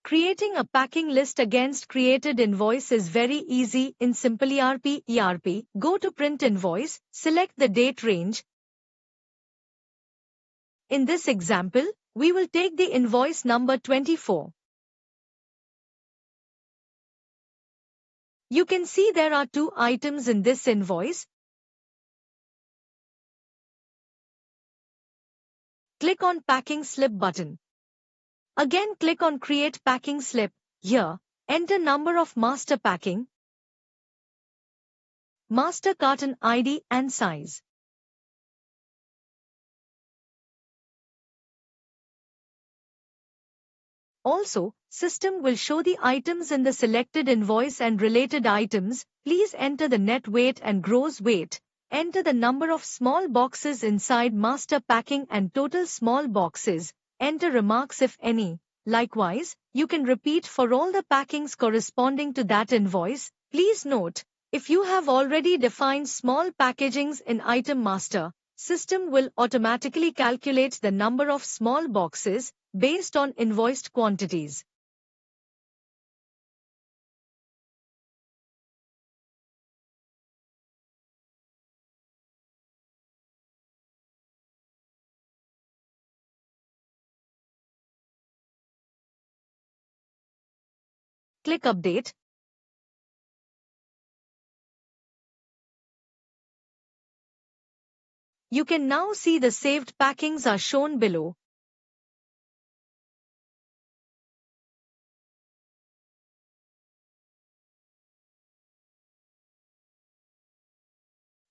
Creating a packing list against created invoice is very easy in simpliRP ERP. Go to Print Invoice, select the date range. In this example, we will take the invoice number 24. You can see there are 2 items in this invoice. Click on Packing Slip button. Again, click on Create Packing Slip. Here, enter number of master packing, master carton ID and size. Also, system will show the items in the selected invoice and related items. Please enter the net weight and gross weight. Enter the number of small boxes inside master packing and total small boxes. Enter remarks if any. Likewise, you can repeat for all the packings corresponding to that invoice. Please note, if you have already defined small packagings in item master, system will automatically calculate the number of small boxes based on invoiced quantities. Click Update. You can now see the saved packings are shown below.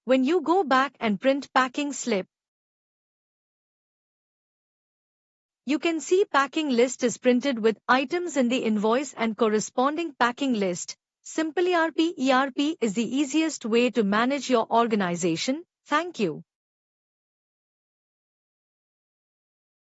When you go back and print packing slip, you can see packing list is printed with items in the invoice and corresponding packing list. simpliRP ERP is the easiest way to manage your organization. Thank you.